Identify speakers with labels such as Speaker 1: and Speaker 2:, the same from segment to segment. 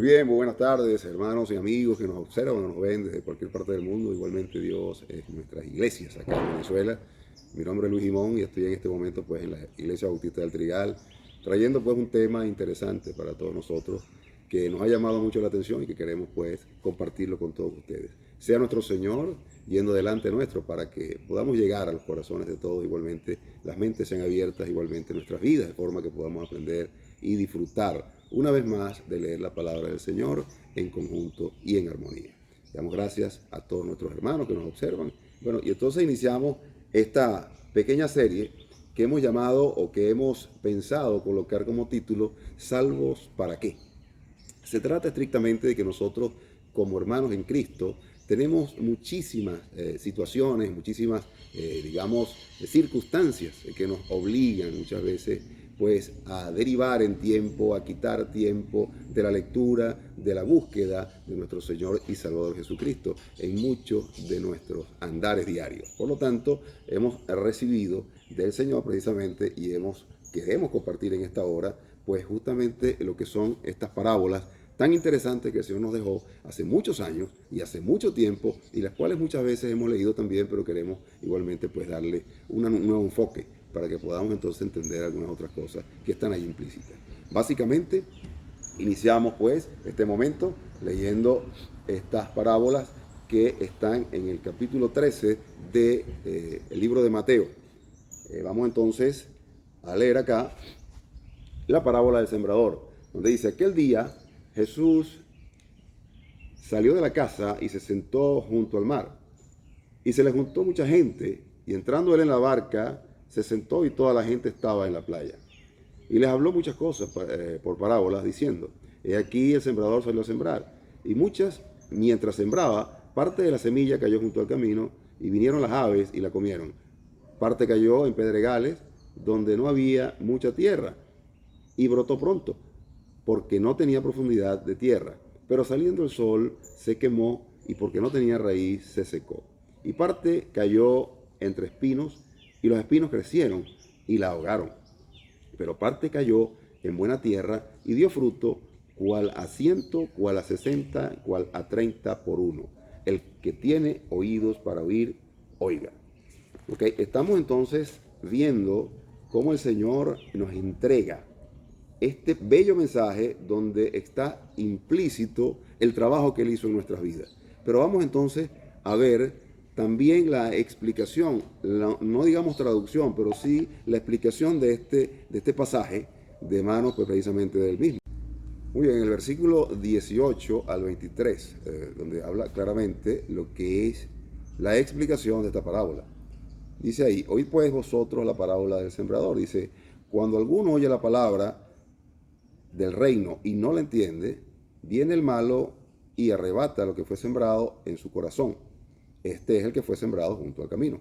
Speaker 1: Muy bien, muy buenas tardes, hermanos y amigos que nos observan o nos ven desde cualquier parte del mundo. Igualmente Dios es nuestras iglesias acá en Venezuela. Mi nombre es Luis Jimón y estoy en este momento pues en la Iglesia Bautista del Trigal, trayendo pues un tema interesante para todos nosotros que nos ha llamado mucho la atención y que queremos pues compartirlo con todos ustedes. Sea nuestro Señor yendo delante nuestro para que podamos llegar a los corazones de todos, igualmente las mentes sean abiertas, igualmente nuestras vidas, de forma que podamos aprender y disfrutar una vez más de leer la palabra del Señor en conjunto y en armonía. Damos gracias a todos nuestros hermanos que nos observan. Bueno, y entonces iniciamos esta pequeña serie que hemos llamado o que hemos pensado colocar como título ¿Salvos para qué? Se trata estrictamente de que nosotros como hermanos en Cristo tenemos muchísimas situaciones, muchísimas, digamos, circunstancias que nos obligan muchas veces pues a derivar en tiempo, a quitar tiempo de la lectura, de la búsqueda de nuestro Señor y Salvador Jesucristo en muchos de nuestros andares diarios. Por lo tanto, hemos recibido del Señor precisamente y queremos compartir en esta hora pues justamente lo que son estas parábolas tan interesantes que el Señor nos dejó hace muchos años y hace mucho tiempo, y las cuales muchas veces hemos leído también, pero queremos igualmente pues darle un nuevo enfoque para que podamos entonces entender algunas otras cosas que están ahí implícitas. Básicamente, iniciamos pues este momento leyendo estas parábolas que están en el capítulo 13 del libro de Mateo. Vamos entonces a leer acá la parábola del sembrador, donde dice: aquel día Jesús salió de la casa y se sentó junto al mar. Y se le juntó mucha gente, y entrando él en la barca, se sentó y toda la gente estaba en la playa. Y les habló muchas cosas por parábolas, diciendo: he aquí el sembrador salió a sembrar. Y mientras sembraba, parte de la semilla cayó junto al camino, y vinieron las aves y la comieron. Parte cayó en pedregales, donde no había mucha tierra, y brotó pronto, porque no tenía profundidad de tierra. Pero saliendo el sol, se quemó, y porque no tenía raíz, se secó. Y parte cayó entre espinos, y los espinos crecieron y la ahogaron. Pero parte cayó en buena tierra, y dio fruto, cual a 100, cual a 60, cual a 30 por uno. El que tiene oídos para oír, oiga. Okay, estamos entonces viendo cómo el Señor nos entrega este bello mensaje donde está implícito el trabajo que Él hizo en nuestras vidas. Pero vamos entonces a ver también la explicación, no digamos traducción, pero sí la explicación de este pasaje de manos pues, precisamente del mismo. Muy bien, en el versículo 18 al 23, donde habla claramente lo que es la explicación de esta parábola. Dice ahí: oíd pues vosotros la parábola del sembrador. Dice: cuando alguno oye la palabra del reino y no la entiende, viene el malo y arrebata lo que fue sembrado en su corazón. Este es el que fue sembrado junto al camino.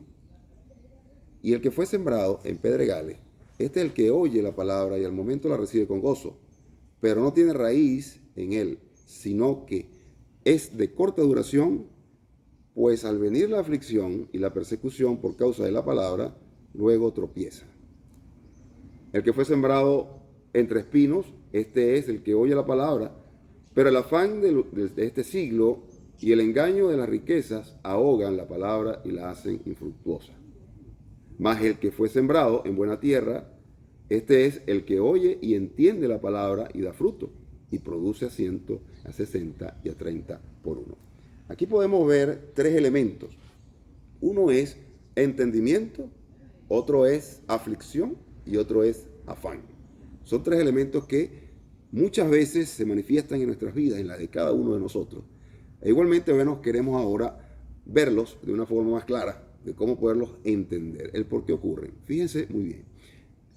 Speaker 1: Y el que fue sembrado en pedregales, este es el que oye la palabra y al momento la recibe con gozo, pero no tiene raíz en él, sino que es de corta duración, pues al venir la aflicción y la persecución por causa de la palabra, luego tropieza. El que fue sembrado entre espinos, este es el que oye la palabra, pero el afán de este siglo y el engaño de las riquezas ahogan la palabra y la hacen infructuosa. Mas el que fue sembrado en buena tierra, este es el que oye y entiende la palabra y da fruto, y produce a 100, a 60 y a 30 por uno. Aquí podemos ver tres elementos. Uno es entendimiento, otro es aflicción y otro es afán. Son tres elementos que muchas veces se manifiestan en nuestras vidas, en la de cada uno de nosotros. E igualmente, bueno, queremos ahora verlos de una forma más clara, de cómo poderlos entender, el por qué ocurren. Fíjense muy bien.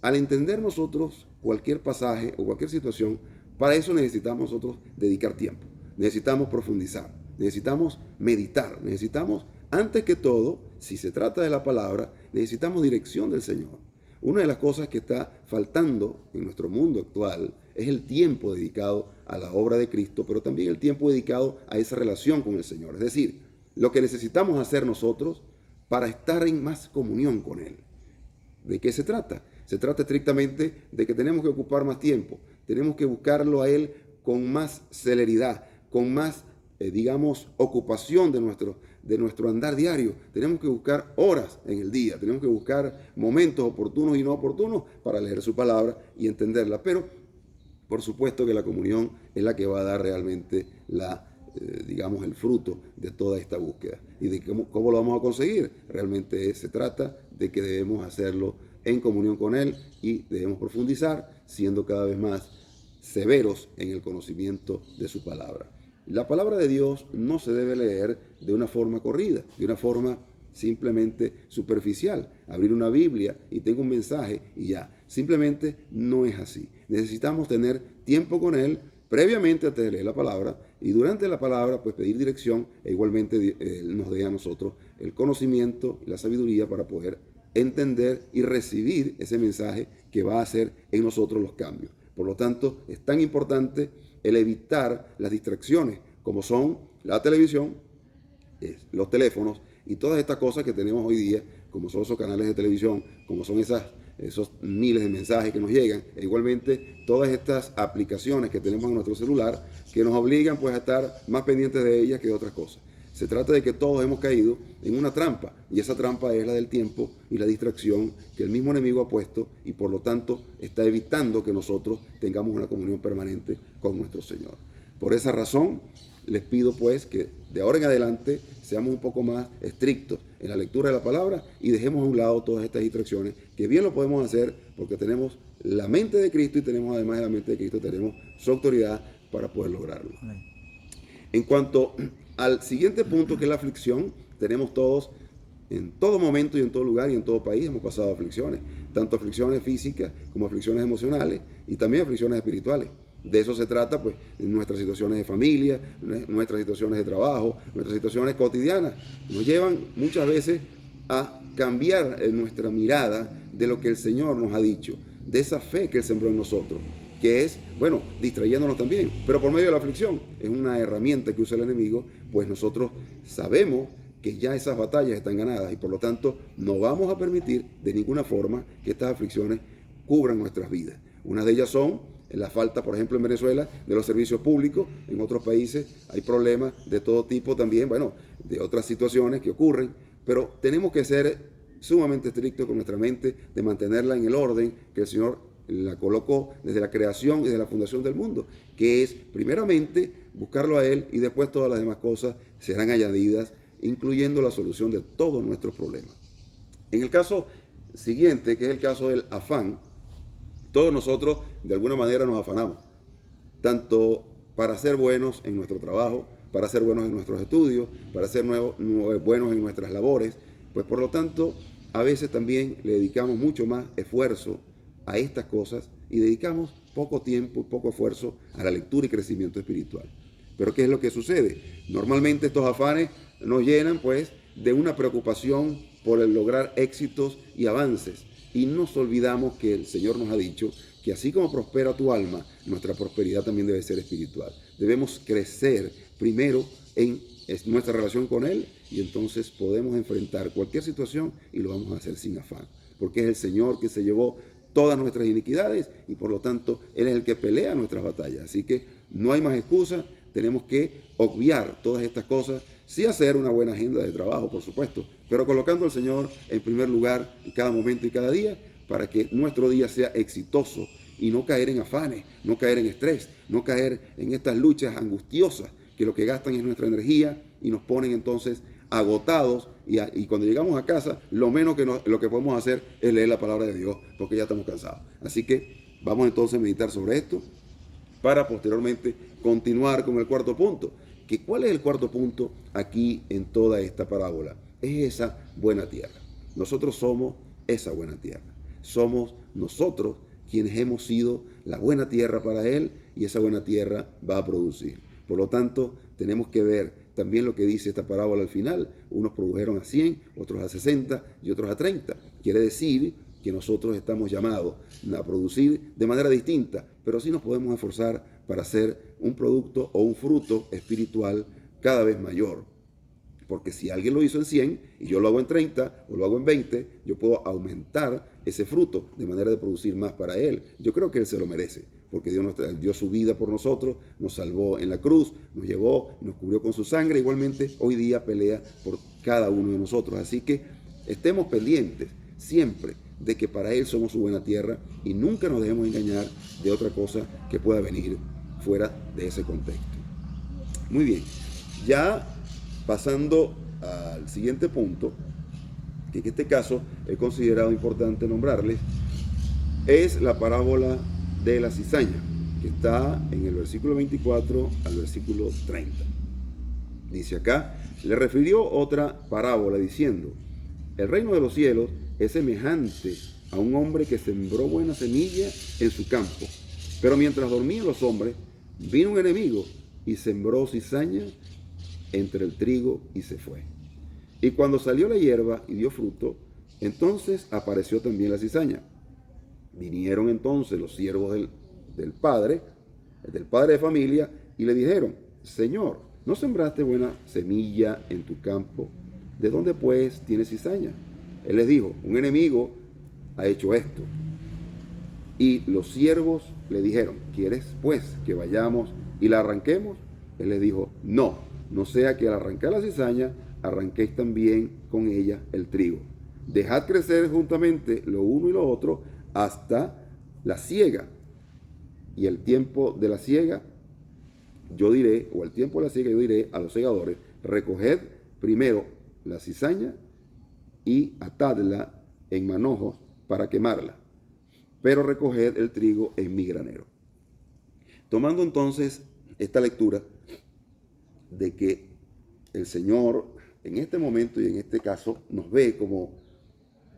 Speaker 1: Al entender nosotros cualquier pasaje o cualquier situación, para eso necesitamos nosotros dedicar tiempo. Necesitamos profundizar, necesitamos meditar, necesitamos, antes que todo, si se trata de la palabra, necesitamos dirección del Señor. Una de las cosas que está faltando en nuestro mundo actual es el tiempo dedicado a la obra de Cristo, pero también el tiempo dedicado a esa relación con el Señor. Es decir, lo que necesitamos hacer nosotros para estar en más comunión con Él. ¿De qué se trata? Se trata estrictamente de que tenemos que ocupar más tiempo, tenemos que buscarlo a Él con más celeridad, con más, digamos, ocupación de nuestro andar diario. Tenemos que buscar horas en el día, tenemos que buscar momentos oportunos y no oportunos para leer su palabra y entenderla. Pero, por supuesto que la comunión es la que va a dar realmente digamos, el fruto de toda esta búsqueda. ¿Y de cómo lo vamos a conseguir? Realmente se trata de que debemos hacerlo en comunión con Él y debemos profundizar, siendo cada vez más severos en el conocimiento de su palabra. La palabra de Dios no se debe leer de una forma corrida, de una forma simplemente superficial. Abrir una Biblia y tengo un mensaje y ya. Simplemente no es así. Necesitamos tener tiempo con Él previamente antes de leer la palabra y durante la palabra pues pedir dirección e igualmente Él nos dé a nosotros el conocimiento y la sabiduría para poder entender y recibir ese mensaje que va a hacer en nosotros los cambios. Por lo tanto, es tan importante el evitar las distracciones como son la televisión, los teléfonos y todas estas cosas que tenemos hoy día, como son esos canales de televisión, como son esos miles de mensajes que nos llegan, e igualmente todas estas aplicaciones que tenemos en nuestro celular que nos obligan pues a estar más pendientes de ellas que de otras cosas. Se trata de que todos hemos caído en una trampa y esa trampa es la del tiempo y la distracción que el mismo enemigo ha puesto y por lo tanto está evitando que nosotros tengamos una comunión permanente con nuestro Señor. Por esa razón les pido pues que de ahora en adelante seamos un poco más estrictos en la lectura de la palabra y dejemos a un lado todas estas distracciones, que bien lo podemos hacer porque tenemos la mente de Cristo y tenemos además de la mente de Cristo, tenemos su autoridad para poder lograrlo. Amén. En cuanto al siguiente punto, que es la aflicción, tenemos todos, en todo momento y en todo lugar y en todo país, hemos pasado aflicciones, tanto aflicciones físicas como aflicciones emocionales y también aflicciones espirituales. De eso se trata, pues, en nuestras situaciones de familia, nuestras situaciones de trabajo, nuestras situaciones cotidianas. Nos llevan muchas veces a cambiar nuestra mirada de lo que el Señor nos ha dicho, de esa fe que Él sembró en nosotros, que es, bueno, distrayéndonos también, pero por medio de la aflicción. Es una herramienta que usa el enemigo, pues nosotros sabemos que ya esas batallas están ganadas y por lo tanto no vamos a permitir de ninguna forma que estas aflicciones cubran nuestras vidas. Una de ellas son la falta, por ejemplo, en Venezuela, de los servicios públicos. En otros países hay problemas de todo tipo también, bueno, de otras situaciones que ocurren, pero tenemos que ser sumamente estrictos con nuestra mente, de mantenerla en el orden que el Señor la colocó desde la creación y desde la fundación del mundo, que es primeramente buscarlo a Él y después todas las demás cosas serán añadidas, incluyendo la solución de todos nuestros problemas. En el caso siguiente, que es el caso del afán, todos nosotros de alguna manera nos afanamos, tanto para ser buenos en nuestro trabajo, para ser buenos en nuestros estudios, para ser buenos en nuestras labores, pues por lo tanto a veces también le dedicamos mucho más esfuerzo a estas cosas y dedicamos poco tiempo y poco esfuerzo a la lectura y crecimiento espiritual. Pero ¿qué es lo que sucede? Normalmente estos afanes nos llenan pues de una preocupación por el lograr éxitos y avances. Y nos olvidamos que el Señor nos ha dicho que así como prospera tu alma, nuestra prosperidad también debe ser espiritual. Debemos crecer primero en nuestra relación con Él y entonces podemos enfrentar cualquier situación y lo vamos a hacer sin afán. Porque es el Señor que se llevó todas nuestras iniquidades y por lo tanto Él es el que pelea nuestras batallas. Así que no hay más excusa, tenemos que obviar todas estas cosas. Sí hacer una buena agenda de trabajo, por supuesto, pero colocando al Señor en primer lugar en cada momento y cada día para que nuestro día sea exitoso y no caer en afanes, no caer en estrés, no caer en estas luchas angustiosas que lo que gastan es nuestra energía y nos ponen entonces agotados y cuando llegamos a casa lo menos que lo que podemos hacer es leer la palabra de Dios porque ya estamos cansados. Así que vamos entonces a meditar sobre esto para posteriormente continuar con el cuarto punto. ¿Cuál es el cuarto punto aquí en toda esta parábola? Es esa buena tierra. Nosotros somos esa buena tierra. Somos nosotros quienes hemos sido la buena tierra para Él y esa buena tierra va a producir. Por lo tanto, tenemos que ver también lo que dice esta parábola al final. Unos produjeron a 100, otros a 60 y otros a 30. Quiere decir que nosotros estamos llamados a producir de manera distinta, pero sí nos podemos esforzar para hacer un producto o un fruto espiritual cada vez mayor. Porque si alguien lo hizo en 100 y yo lo hago en 30 o lo hago en 20, yo puedo aumentar ese fruto de manera de producir más para Él. Yo creo que Él se lo merece, porque Dios dio su vida por nosotros, nos salvó en la cruz, nos llevó, nos cubrió con su sangre. Igualmente hoy día pelea por cada uno de nosotros. Así que estemos pendientes siempre de que para Él somos su buena tierra y nunca nos dejemos engañar de otra cosa que pueda venir fuera de ese contexto. Muy bien, ya pasando al siguiente punto, que en este caso he considerado importante nombrarles, es la parábola de la cizaña, que está en el versículo 24 al versículo 30. Dice acá, le refirió otra parábola diciendo, el reino de los cielos es semejante a un hombre que sembró buena semilla en su campo. Pero mientras dormían los hombres, vino un enemigo y sembró cizaña entre el trigo y se fue. Y cuando salió la hierba y dio fruto, entonces apareció también la cizaña. Vinieron entonces los siervos del padre de familia, y le dijeron, Señor, ¿no sembraste buena semilla en tu campo? ¿De dónde pues tienes cizaña? Él les dijo, un enemigo ha hecho esto. Y los siervos le dijeron, ¿quieres pues que vayamos y la arranquemos? Él les dijo, no sea que al arrancar la cizaña, arranquéis también con ella el trigo. Dejad crecer juntamente lo uno y lo otro hasta la siega. Y el tiempo de la siega, yo diré a los segadores, recoged primero la cizaña y atadla en manojos para quemarla, pero recoged el trigo en mi granero. Tomando entonces esta lectura de que el Señor en este momento y en este caso nos ve como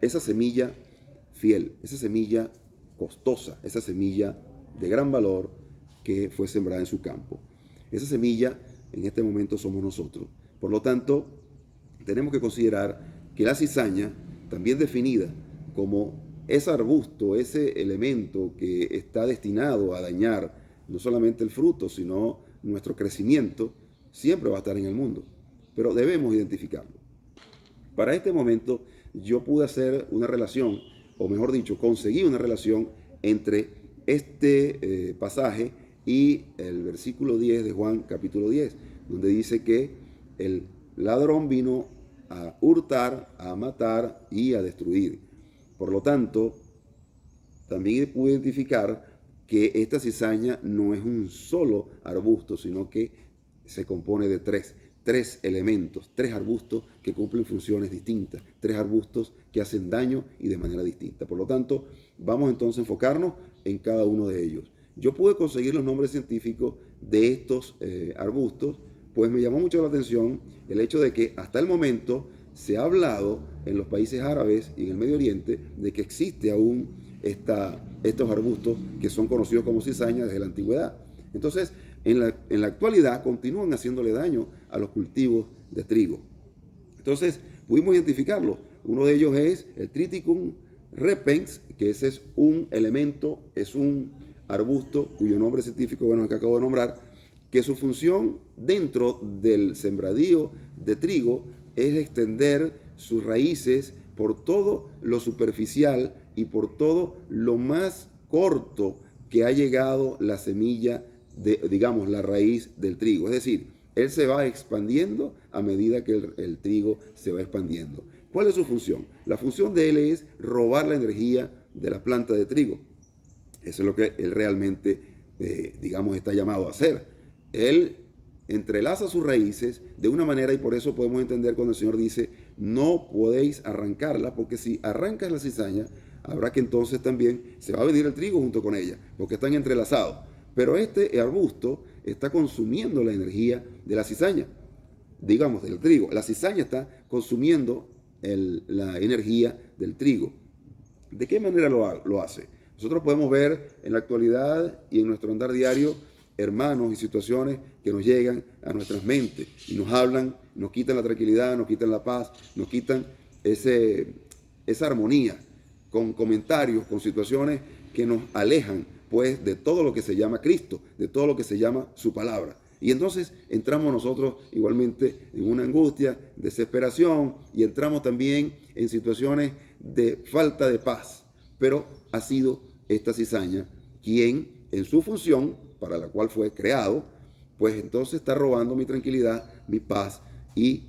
Speaker 1: esa semilla fiel, esa semilla costosa, esa semilla de gran valor que fue sembrada en su campo. Esa semilla en este momento somos nosotros. Por lo tanto, tenemos que considerar que la cizaña, también definida como ese arbusto, ese elemento que está destinado a dañar no solamente el fruto, sino nuestro crecimiento, siempre va a estar en el mundo. Pero debemos identificarlo. Para este momento, yo pude hacer una relación, o mejor dicho, conseguí una relación entre este pasaje y el versículo 10 de Juan capítulo 10, donde dice que el ladrón vino a hurtar, a matar y a destruir. Por lo tanto, también pude identificar que esta cizaña no es un solo arbusto, sino que se compone de tres elementos, tres arbustos que cumplen funciones distintas, tres arbustos que hacen daño y de manera distinta. Por lo tanto, vamos entonces a enfocarnos en cada uno de ellos. Yo pude conseguir los nombres científicos de estos arbustos, pues me llamó mucho la atención el hecho de que hasta el momento se ha hablado en los países árabes y en el Medio Oriente de que existe aún estos arbustos que son conocidos como cizaña desde la antigüedad. Entonces, en la actualidad continúan haciéndole daño a los cultivos de trigo. Entonces, pudimos identificarlo. Uno de ellos es el Triticum repens, que ese es un elemento, es un arbusto cuyo nombre científico, bueno, el que acabo de nombrar, que su función dentro del sembradío de trigo es extender sus raíces por todo lo superficial y por todo lo más corto que ha llegado la semilla digamos, la raíz del trigo. Es decir, él se va expandiendo a medida que el trigo se va expandiendo. ¿Cuál es su función? La función de él es robar la energía de la planta de trigo. Eso es lo que él realmente, digamos, está llamado a hacer. Él entrelaza sus raíces de una manera, y por eso podemos entender cuando el Señor dice, no podéis arrancarla, porque si arrancas la cizaña, habrá que entonces también se va a venir el trigo junto con ella, porque están entrelazados. Pero este arbusto está consumiendo la energía de la cizaña, digamos, del trigo. La cizaña está consumiendo la energía del trigo. ¿De qué manera lo hace? Nosotros podemos ver en la actualidad y en nuestro andar diario hermanos y situaciones que nos llegan a nuestras mentes y nos hablan, nos quitan la tranquilidad, nos quitan la paz, nos quitan esa armonía con comentarios, con situaciones que nos alejan pues de todo lo que se llama Cristo, de todo lo que se llama su palabra. Y entonces entramos nosotros igualmente en una angustia, desesperación, y entramos también en situaciones de falta de paz. Pero ha sido esta cizaña quien en su función para la cual fue creado, pues entonces está robando mi tranquilidad, mi paz y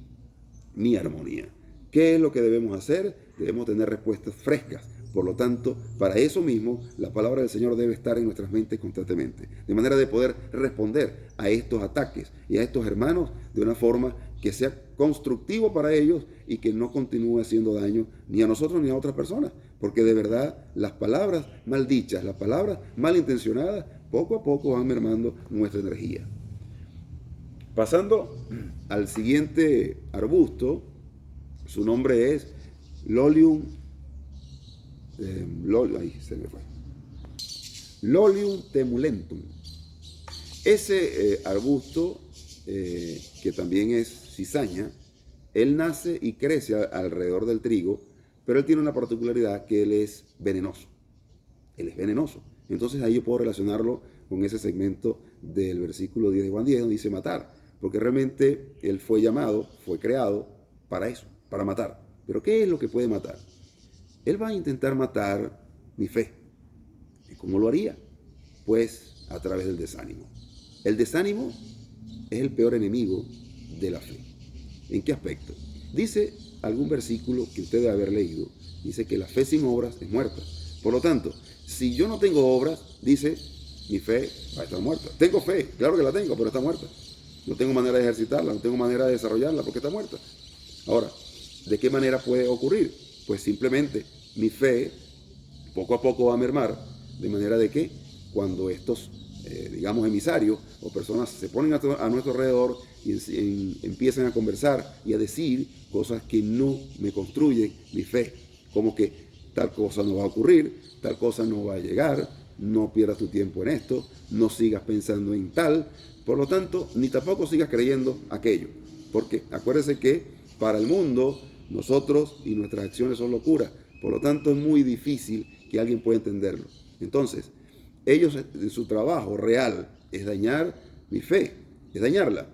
Speaker 1: mi armonía. ¿Qué es lo que debemos hacer? Debemos tener respuestas frescas. Por lo tanto, para eso mismo, la palabra del Señor debe estar en nuestras mentes constantemente, de manera de poder responder a estos ataques y a estos hermanos de una forma que sea constructivo para ellos y que no continúe haciendo daño ni a nosotros ni a otras personas, porque de verdad las palabras mal dichas, las palabras malintencionadas, poco a poco van mermando nuestra energía. Pasando al siguiente arbusto, su nombre es Lolium Lolium temulentum. Ese arbusto, que también es cizaña, él nace y crece alrededor del trigo, pero él tiene una particularidad, que él es venenoso. Él es venenoso. Entonces ahí yo puedo relacionarlo con ese segmento del versículo 10 de Juan 10, donde dice matar, porque realmente él fue llamado, fue creado para eso, para matar. Pero ¿qué es lo que puede matar? Él va a intentar matar mi fe. ¿Y cómo lo haría? Pues a través del desánimo. El desánimo es el peor enemigo de la fe. ¿En qué aspecto? Dice algún versículo que usted debe haber leído, dice que la fe sin obras es muerta. Por lo tanto, si yo no tengo obras, dice, mi fe va a estar muerta. Tengo fe, claro que la tengo, pero está muerta. No tengo manera de ejercitarla, no tengo manera de desarrollarla porque está muerta. Ahora, ¿de qué manera puede ocurrir? Pues simplemente mi fe poco a poco va a mermar, de manera de que cuando estos, digamos, emisarios o personas se ponen a nuestro alrededor y empiezan a conversar y a decir cosas que no me construyen mi fe, como que tal cosa no va a ocurrir, tal cosa no va a llegar, no pierdas tu tiempo en esto, no sigas pensando en tal, por lo tanto, ni tampoco sigas creyendo aquello, porque acuérdese que para el mundo nosotros y nuestras acciones son locura, por lo tanto es muy difícil que alguien pueda entenderlo. Entonces, ellos, su trabajo real es dañar mi fe, es dañarla,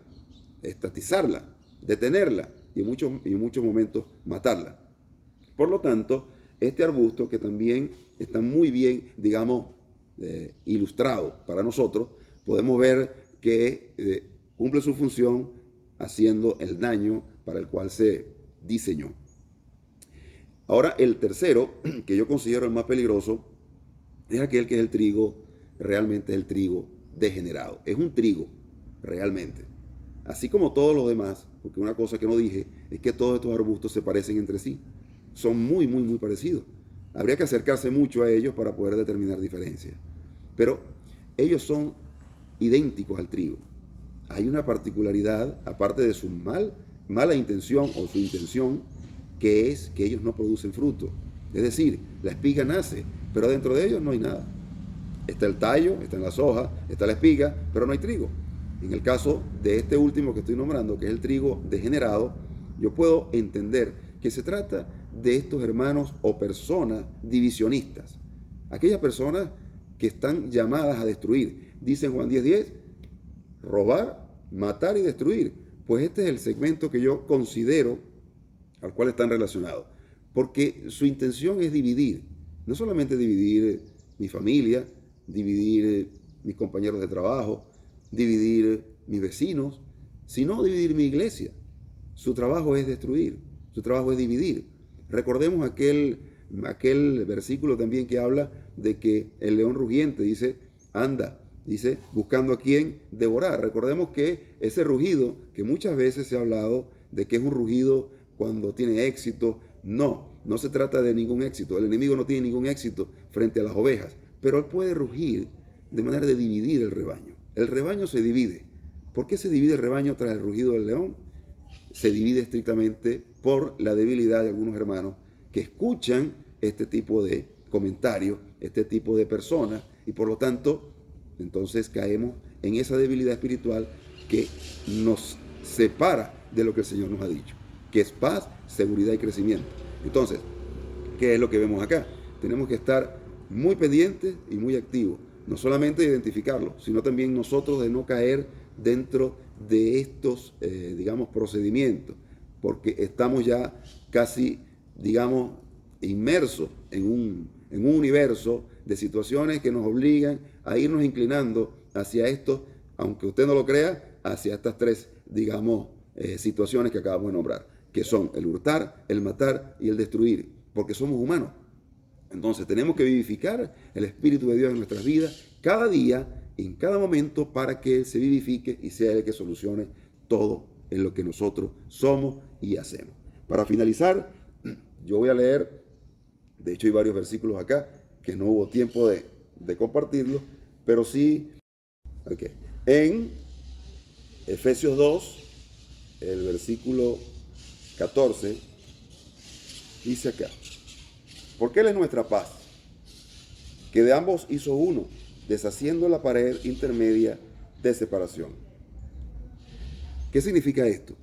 Speaker 1: estatizarla, detenerla y en muchos momentos matarla. Por lo tanto, este arbusto, que también está muy bien, digamos, ilustrado para nosotros, podemos ver que cumple su función haciendo el daño para el cual se diseñó. Ahora, el tercero, que yo considero el más peligroso, es aquel que es el trigo, realmente es el trigo degenerado. Es un trigo, realmente. Así como todos los demás, porque una cosa que no dije es que todos estos arbustos se parecen entre sí. Son muy, muy, muy parecidos. Habría que acercarse mucho a ellos para poder determinar diferencias. Pero ellos son idénticos al trigo. Hay una particularidad, aparte de su mala intención o su intención, que es que ellos no producen fruto. Es decir, la espiga nace, pero dentro de ellos no hay nada. Está el tallo, están las hojas, está la espiga, pero no hay trigo. En el caso de este último que estoy nombrando, que es el trigo degenerado, yo puedo entender que se trata de estos hermanos o personas divisionistas. Aquellas personas que están llamadas a destruir. Dice en Juan 10:10, robar, matar y destruir. Pues este es el segmento que yo considero al cual están relacionados. Porque su intención es dividir. No solamente dividir mi familia, dividir mis compañeros de trabajo, dividir mis vecinos, sino dividir mi iglesia. Su trabajo es destruir, su trabajo es dividir. Recordemos aquel versículo también que habla de que el león rugiente dice, anda, dice, buscando a quién devorar. Recordemos que ese rugido, que muchas veces se ha hablado de que es un rugido cuando tiene éxito, no se trata de ningún éxito. El enemigo no tiene ningún éxito frente a las ovejas, pero él puede rugir de manera de dividir el rebaño. El rebaño se divide. ¿Por qué se divide el rebaño tras el rugido del león? Se divide estrictamente por la debilidad de algunos hermanos que escuchan este tipo de comentarios, este tipo de personas, y por lo tanto, entonces caemos en esa debilidad espiritual que nos separa de lo que el Señor nos ha dicho, que es paz, seguridad y crecimiento. Entonces, ¿qué es lo que vemos acá? Tenemos que estar muy pendientes y muy activos, no solamente de identificarlo, sino también nosotros de no caer dentro de estos, digamos, procedimientos, porque estamos ya casi, digamos, inmersos en un universo de situaciones que nos obligan a irnos inclinando hacia esto, aunque usted no lo crea, hacia estas tres, digamos, situaciones que acabamos de nombrar, que son el hurtar, el matar y el destruir, porque somos humanos. Entonces tenemos que vivificar el Espíritu de Dios en nuestras vidas cada día, en cada momento, para que Él se vivifique y sea el que solucione todo en lo que nosotros somos y hacemos. Para finalizar, yo voy a leer, de hecho hay varios versículos acá que no hubo tiempo de compartirlos, pero sí, en Efesios 2, el versículo 14, dice acá: porque Él es nuestra paz, que de ambos hizo uno, deshaciendo la pared intermedia de separación. ¿Qué significa esto?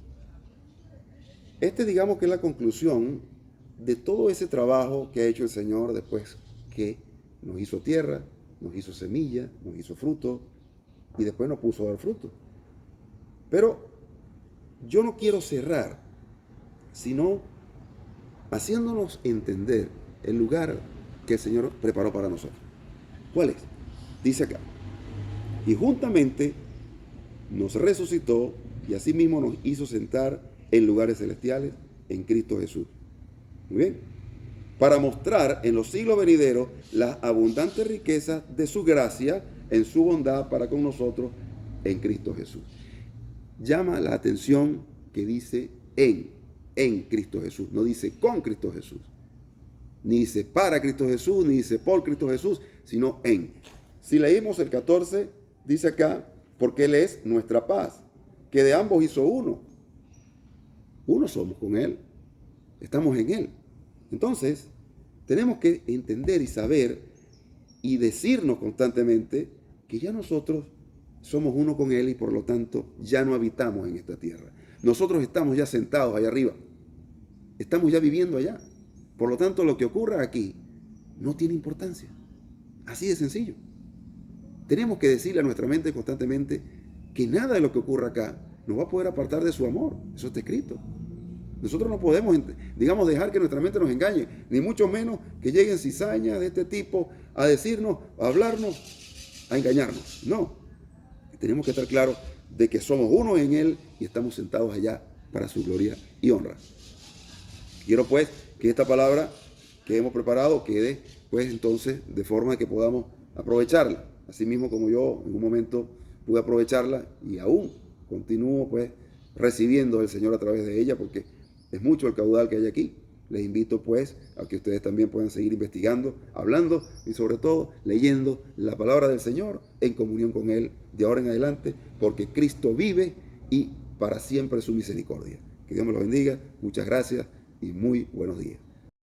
Speaker 1: Digamos que es la conclusión de todo ese trabajo que ha hecho el Señor después que nos hizo tierra, nos hizo semilla, nos hizo fruto y después nos puso a dar fruto. Pero yo no quiero cerrar, sino haciéndonos entender el lugar que el Señor preparó para nosotros. ¿Cuál es? Dice acá: y juntamente nos resucitó y asimismo nos hizo sentar en lugares celestiales en Cristo Jesús. Muy bien. Para mostrar en los siglos venideros las abundantes riquezas de su gracia en su bondad para con nosotros en Cristo Jesús. Llama la atención que dice en Cristo Jesús, no dice con Cristo Jesús, ni dice para Cristo Jesús, ni dice por Cristo Jesús, sino en. Si leímos el 14, dice acá: porque Él es nuestra paz, que de ambos hizo uno. Uno somos con Él, estamos en Él. Entonces, tenemos que entender y saber y decirnos constantemente que ya nosotros somos uno con Él y por lo tanto ya no habitamos en esta tierra. Nosotros estamos ya sentados allá arriba, estamos ya viviendo allá. Por lo tanto, lo que ocurra aquí no tiene importancia. Así de sencillo. Tenemos que decirle a nuestra mente constantemente que nada de lo que ocurra acá nos va a poder apartar de su amor. Eso está escrito. Nosotros no podemos, digamos, dejar que nuestra mente nos engañe, ni mucho menos que lleguen cizañas de este tipo a decirnos, a hablarnos, a engañarnos. No. Tenemos que estar claros de que somos uno en Él y estamos sentados allá para su gloria y honra. Quiero pues que esta palabra que hemos preparado quede pues entonces de forma que podamos aprovecharla. Así mismo como yo en un momento pude aprovecharla y aún continúo pues recibiendo del Señor a través de ella, porque es mucho el caudal que hay aquí. Les invito pues a que ustedes también puedan seguir investigando, hablando y sobre todo leyendo la palabra del Señor en comunión con Él de ahora en adelante, porque Cristo vive y para siempre su misericordia. Que Dios me los bendiga, muchas gracias y muy buenos días.